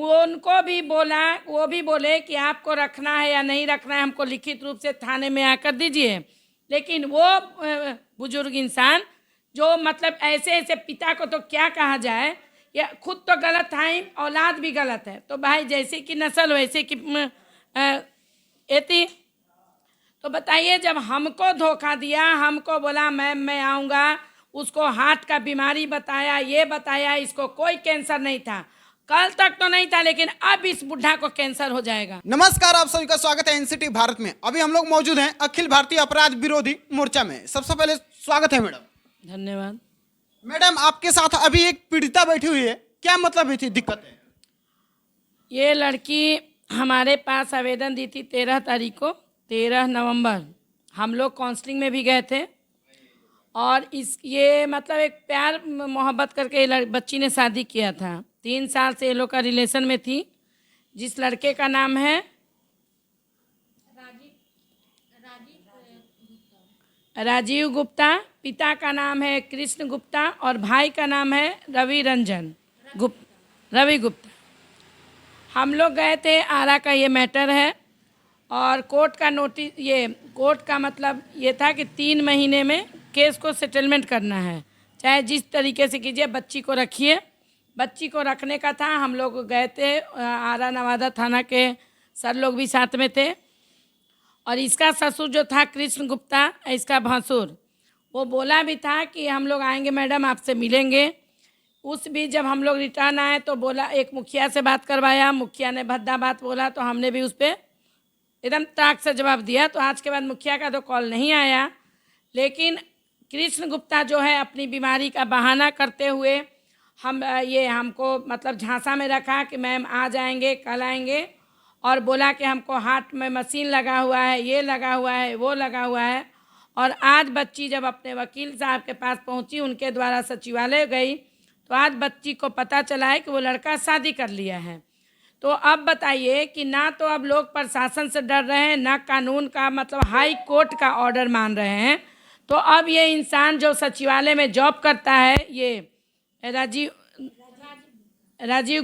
वो उनको भी बोला, वो भी बोले कि आपको रखना है या नहीं रखना है हमको लिखित रूप से थाने में आकर दीजिए। लेकिन वो बुजुर्ग इंसान जो मतलब ऐसे ऐसे पिता को तो क्या कहा जाए, या खुद तो गलत था ही, औलाद भी गलत है। तो भाई जैसे कि नस्ल वैसे कि एती। तो बताइए, जब हमको धोखा दिया, हमको बोला मैम मैं आऊँगा, उसको हार्ट का बीमारी बताया, ये बताया, इसको कोई कैंसर नहीं था, कल तक तो नहीं था, लेकिन अब इस बुढ़ा को कैंसर हो जाएगा। नमस्कार, आप सभी का स्वागत है एनसीटी भारत में। अभी हम लोग मौजूद हैं अखिल भारतीय अपराध विरोधी मोर्चा में। सबसे पहले स्वागत है मैडम। धन्यवाद। मैडम, आपके साथ अभी एक पीड़िता बैठी हुई है, क्या मतलब थी दिक्कत है? ये लड़की हमारे पास आवेदन दी थी 13 तारीख को, 13 नवंबर। हम लोग काउंसलिंग में भी गए थे और ये मतलब एक प्यार मोहब्बत करके बच्ची ने शादी किया था। 3 साल से ये लोग का रिलेशन में थी। जिस लड़के का नाम है राजीव गुप्ता, पिता का नाम है कृष्ण गुप्ता और भाई का नाम है रवि गुप्ता। हम लोग गए थे, आरा का ये मैटर है और कोर्ट का नोटिस, ये कोर्ट का मतलब ये था कि 3 महीने में केस को सेटलमेंट करना है, चाहे जिस तरीके से कीजिए, बच्ची को रखिए। बच्ची को रखने का था। हम लोग गए थे, आरा नवादा थाना के सर लोग भी साथ में थे और इसका ससुर जो था कृष्ण गुप्ता, इसका भसुर, वो बोला भी था कि हम लोग आएंगे मैडम, आपसे मिलेंगे। उस भी जब हम लोग रिटर्न आए तो बोला, एक मुखिया से बात करवाया, मुखिया ने भद्दा बात बोला तो हमने भी उस पर एकदम ताक से जवाब दिया। तो आज के बाद मुखिया का तो कॉल नहीं आया, लेकिन कृष्ण गुप्ता जो है अपनी बीमारी का बहाना करते हुए हमको मतलब झांसा में रखा कि मैम आ जाएंगे, कल आएंगे, और बोला कि हमको हार्ट में मशीन लगा हुआ है, ये लगा हुआ है, वो लगा हुआ है। और आज बच्ची जब अपने वकील साहब के पास पहुंची, उनके द्वारा सचिवालय गई, तो आज बच्ची को पता चला है कि वो लड़का शादी कर लिया है। तो अब बताइए कि ना तो अब लोग प्रशासन से डर रहे हैं, ना कानून का मतलब हाई कोर्ट का ऑर्डर मान रहे हैं। तो अब ये इंसान जो सचिवालय में जॉब करता है, ये राजीव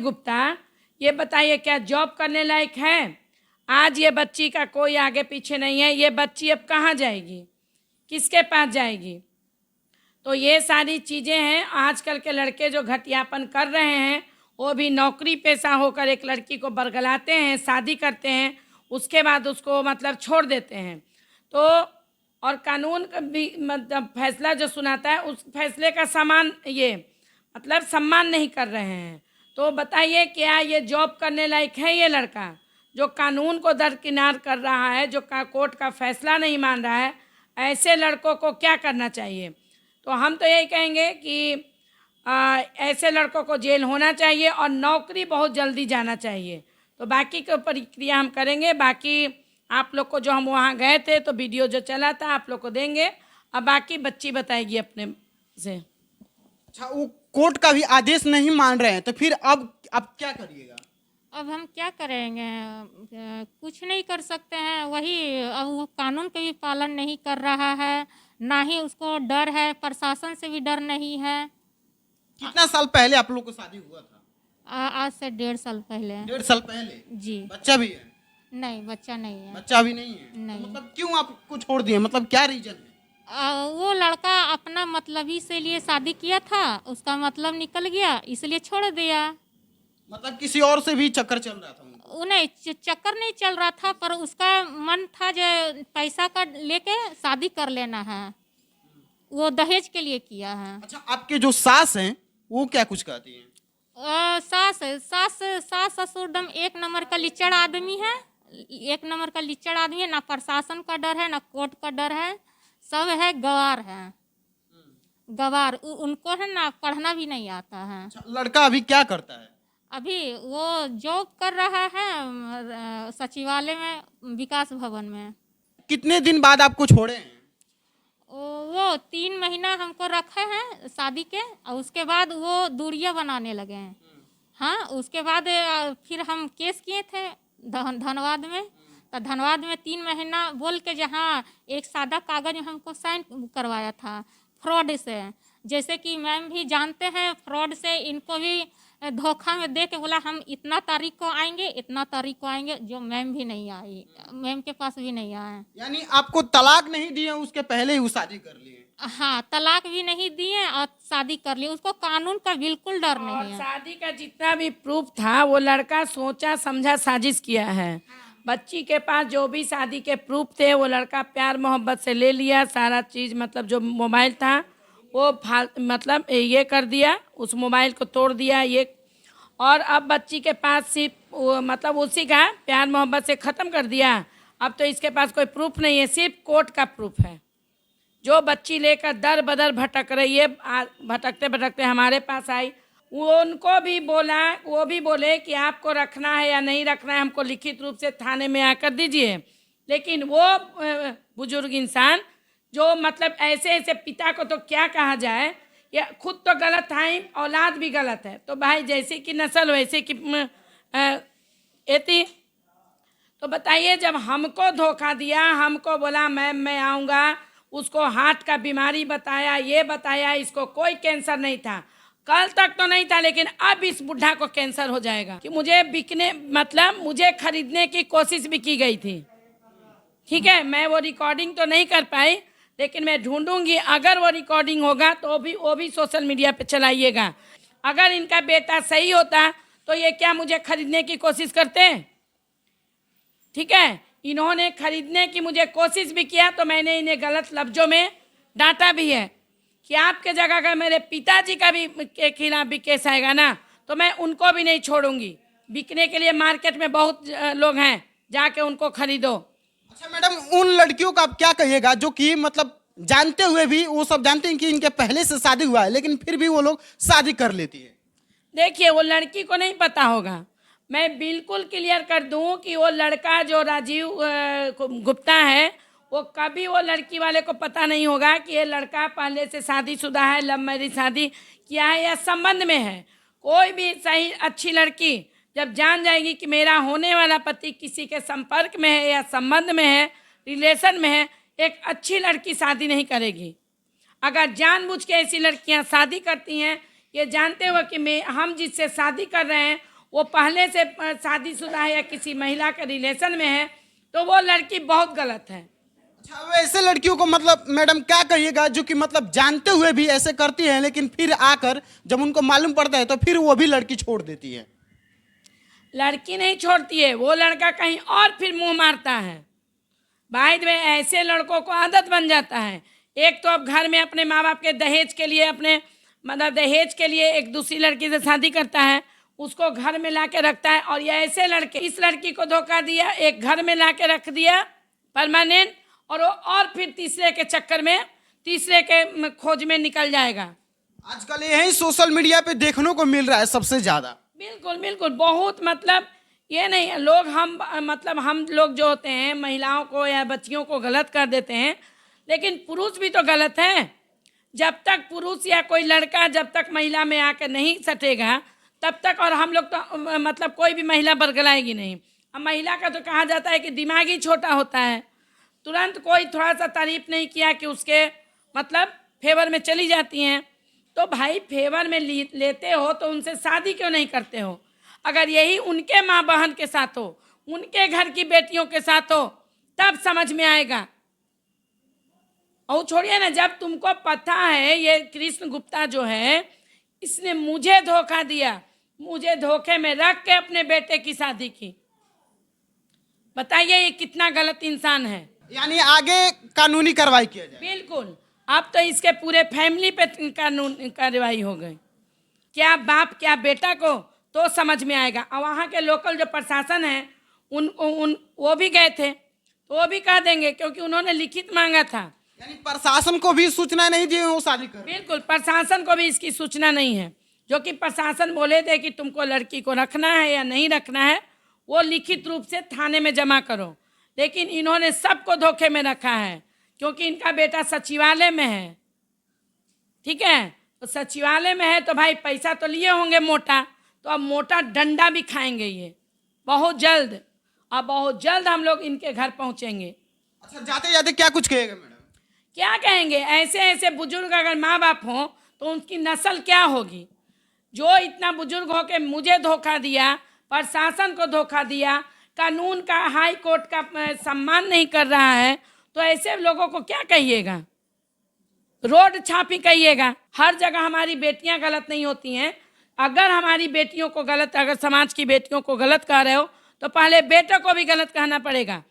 गुप्ता, ये बताइए क्या जॉब करने लायक है? आज ये बच्ची का कोई आगे पीछे नहीं है। ये बच्ची अब कहाँ जाएगी, किसके पास जाएगी? तो ये सारी चीज़ें हैं। आजकल के लड़के जो घटियापन कर रहे हैं, वो भी नौकरी पेशा होकर एक लड़की को बरगलाते हैं, शादी करते हैं, उसके बाद उसको मतलब छोड़ देते हैं। तो और कानून का भी मतलब फैसला जो सुनाता है, उस फैसले का सम्मान नहीं कर रहे हैं। तो बताइए, क्या ये जॉब करने लायक है? ये लड़का जो कानून को दरकिनार कर रहा है, जो कोर्ट का फैसला नहीं मान रहा है, ऐसे लड़कों को क्या करना चाहिए? तो हम तो यही कहेंगे कि ऐसे लड़कों को जेल होना चाहिए और नौकरी बहुत जल्दी जाना चाहिए। तो बाकी की प्रक्रिया हम करेंगे। बाकी आप लोग को जो हम वहाँ गए थे तो वीडियो जो चला था आप लोग को देंगे, अब बाकी बच्ची बताएगी अपने से। अच्छा, वो कोर्ट का भी आदेश नहीं मान रहे हैं, तो फिर अब क्या करिएगा? अब हम क्या करेंगे? कुछ नहीं कर सकते हैं। वही, अब वो कानून का भी पालन नहीं कर रहा है, ना ही उसको डर है, प्रशासन से भी डर नहीं है। कितना साल पहले आप लोग को शादी हुआ था? आज से 1.5 साल पहले। 1.5 साल पहले? जी। बच्चा भी है? नहीं, बच्चा नहीं है। बच्चा भी नहीं है? नहीं। तो मतलब क्यों आपको छोड़ दिए, मतलब क्या रीजन है? वो लड़का अपना मतलबी से लिए शादी किया था, उसका मतलब निकल गया, इसलिए छोड़ दिया। मतलब किसी और से भी चक्कर चल रहा था उनको? नहीं, चक्कर नहीं चल रहा था, पर उसका मन था जो पैसा का लेके शादी कर लेना है, वो दहेज के लिए किया है। अच्छा, आपके जो सास हैं वो क्या कुछ कहती हैं? सास ससुर दम 1 नंबर का लिचड़ आदमी है, 1 नंबर का लिचड़ आदमी है। ना प्रशासन का डर है, ना कोर्ट का डर है, सब है गवार है, गवार। उनको है ना, पढ़ना भी नहीं आता है। अच्छा, लड़का अभी क्या करता है? अभी वो जॉब कर रहा है सचिवालय में, विकास भवन में। कितने दिन बाद आपको छोड़े हैं? वो 3 महीना हमको रखे हैं शादी के, और उसके बाद वो दूरियां बनाने लगे हैं। हाँ, उसके बाद फिर हम केस किए थे धनबाद में। तो धनबाद में 3 महीना बोल के, जहाँ एक सादा कागज हमको साइन करवाया था फ्रॉड से। जैसे कि मैम भी जानते हैं, फ्रॉड से इनको भी धोखा में दे के बोला हम इतना तारीख को आएंगे, इतना तारीख को आएंगे, जो मैम भी नहीं आई, मैम के पास भी नहीं आए। यानी आपको तलाक नहीं दिए, उसके पहले ही वो शादी कर लिए। हाँ, तलाक भी नहीं दिए और शादी कर ली। उसको कानून का बिल्कुल डर और नहीं है। शादी का जितना भी प्रूफ था वो लड़का सोचा समझा साजिश किया है। बच्ची के पास जो भी शादी के प्रूफ थे वो लड़का प्यार मोहब्बत से ले लिया, सारा चीज़ मतलब जो मोबाइल था वो मतलब ये कर दिया, उस मोबाइल को तोड़ दिया ये। और अब बच्ची के पास सिर्फ मतलब उसी का प्यार मोहब्बत से ख़त्म कर दिया। अब तो इसके पास कोई प्रूफ नहीं है, सिर्फ कोर्ट का प्रूफ है। जो बच्ची लेकर दर बदर भटक रही है, भटकते भटकते हमारे पास आई, वो उनको भी बोला, वो भी बोले कि आपको रखना है या नहीं रखना है, हमको लिखित रूप से थाने में आकर दीजिए। लेकिन वो बुजुर्ग इंसान जो मतलब ऐसे ऐसे पिता को तो क्या कहा जाए, या खुद तो गलत था ही, औलाद भी गलत है। तो भाई जैसे कि नस्ल वैसे कि एती। तो बताइए, जब हमको धोखा दिया, हमको बोला मैम मैं आऊँगा, उसको हार्ट का बीमारी बताया, ये बताया, इसको कोई कैंसर नहीं था, कल तक तो नहीं था, लेकिन अब इस बुढ़ा को कैंसर हो जाएगा। कि मुझे बिकने मतलब मुझे खरीदने की कोशिश भी की गई थी। ठीक है, मैं वो रिकॉर्डिंग तो नहीं कर पाई, लेकिन मैं ढूंढूंगी, अगर वो रिकॉर्डिंग होगा तो वो भी सोशल मीडिया पे चलाइएगा। अगर इनका बेटा सही होता तो ये क्या मुझे खरीदने की कोशिश करते? ठीक है, इन्होंने खरीदने की मुझे कोशिश भी किया तो मैंने इन्हें गलत लफ्ज़ों में डांटा भी है कि आपके जगह अगर मेरे पिताजी का भी के खिलाफ भी केस आएगा ना तो मैं उनको भी नहीं छोड़ूंगी। बिकने के लिए मार्केट में बहुत लोग हैं, जाके उनको खरीदो। अच्छा मैडम, उन लड़कियों का आप क्या कहिएगा जो कि मतलब जानते हुए भी, वो सब जानते हैं कि इनके पहले से शादी हुआ है, लेकिन फिर भी वो लोग शादी कर लेती है? देखिए, वो लड़की को नहीं पता होगा। मैं बिल्कुल क्लियर कर दूं कि वो लड़का जो राजीव गुप्ता है, वो कभी वो लड़की वाले को पता नहीं होगा कि ये लड़का पहले से शादीशुदा है, लव मैरिज शादी किया है या संबंध में है। कोई भी सही अच्छी लड़की जब जान जाएगी कि मेरा होने वाला पति किसी के संपर्क में है या संबंध में है, रिलेशन में है, एक अच्छी लड़की शादी नहीं करेगी। अगर जानबूझ के ऐसी लड़कियां शादी करती हैं, ये जानते हुए कि हम जिससे शादी कर रहे हैं वो पहले से शादीशुदा है या किसी महिला के रिलेशन में है, तो वो लड़की बहुत गलत है। अच्छा, वैसे लड़कियों को मतलब मैडम क्या कहिएगा जो कि मतलब जानते हुए भी ऐसे करती हैं, लेकिन फिर आकर जब उनको मालूम पड़ता है तो फिर वो भी लड़की छोड़ देती है? लड़की नहीं छोड़ती है, वो लड़का कहीं और फिर मुंह मारता है। भाई में ऐसे लड़कों को आदत बन जाता है। एक तो अब घर में अपने माँ बाप के दहेज के लिए, अपने मतलब दहेज के लिए एक दूसरी लड़की से शादी करता है, उसको घर में ला के रखता है। और ये ऐसे लड़के, इस लड़की को धोखा दिया, एक घर में ला के रख दिया परमानेंट, और वो और फिर तीसरे के चक्कर में, तीसरे के खोज में निकल जाएगा। आजकल यही सोशल मीडिया पे देखने को मिल रहा है सबसे ज्यादा। बिल्कुल बिल्कुल, बहुत मतलब ये नहीं लोग, हम लोग जो होते हैं महिलाओं को या बच्चियों को गलत कर देते हैं, लेकिन पुरुष भी तो गलत है। जब तक पुरुष या कोई लड़का जब तक महिला में आकर नहीं सटेगा तब तक, और हम लोग तो मतलब कोई भी महिला बरगलाएगी नहीं। अब महिला का तो कहा जाता है कि दिमाग ही छोटा होता है, तुरंत कोई थोड़ा सा तारीफ नहीं किया कि उसके मतलब फेवर में चली जाती हैं। तो भाई फेवर में लेते हो तो उनसे शादी क्यों नहीं करते हो? अगर यही उनके माँ बहन के साथ हो, उनके घर की बेटियों के साथ हो, तब समझ में आएगा। और छोड़िए ना, जब तुमको पता है ये कृष्ण गुप्ता जो है, इसने मुझे धोखा दिया, मुझे धोखे में रख के अपने बेटे की शादी की, बताइए ये कितना गलत इंसान है। यानी आगे कानूनी कार्रवाई किया जाए? बिल्कुल, अब तो इसके पूरे फैमिली पे कानून कार्रवाई हो गई। क्या बाप क्या बेटा को तो समझ में आएगा। और वहाँ के लोकल जो प्रशासन है उन वो भी गए थे तो वो भी कह देंगे, क्योंकि उन्होंने लिखित मांगा था। यानी प्रशासन को भी सूचना नहीं दी वो शादी कर? बिल्कुल, प्रशासन को भी इसकी सूचना नहीं है। जो कि प्रशासन बोले थे कि तुमको लड़की को रखना है या नहीं रखना है वो लिखित रूप से थाने में जमा करो, लेकिन इन्होंने सबको धोखे में रखा है, क्योंकि इनका बेटा सचिवालय में है। ठीक है, तो सचिवालय में है तो भाई पैसा तो लिए होंगे मोटा, तो अब मोटा डंडा भी खाएंगे ये बहुत जल्द। अब बहुत जल्द हम लोग इनके घर पहुंचेंगे। अच्छा, जाते जाते क्या कुछ कहेगा मैडम? क्या कहेंगे, ऐसे ऐसे बुजुर्ग अगर माँ बाप हों तो उनकी नस्ल क्या होगी? जो इतना बुजुर्ग होके मुझे धोखा दिया, प्रशासन को धोखा दिया, कानून का, हाई कोर्ट का सम्मान नहीं कर रहा है, तो ऐसे लोगों को क्या कहिएगा? रोड छापी कहिएगा। हर जगह हमारी बेटियां गलत नहीं होती हैं। अगर हमारी बेटियों को गलत, अगर समाज की बेटियों को गलत कह रहे हो तो पहले बेटों को भी गलत कहना पड़ेगा।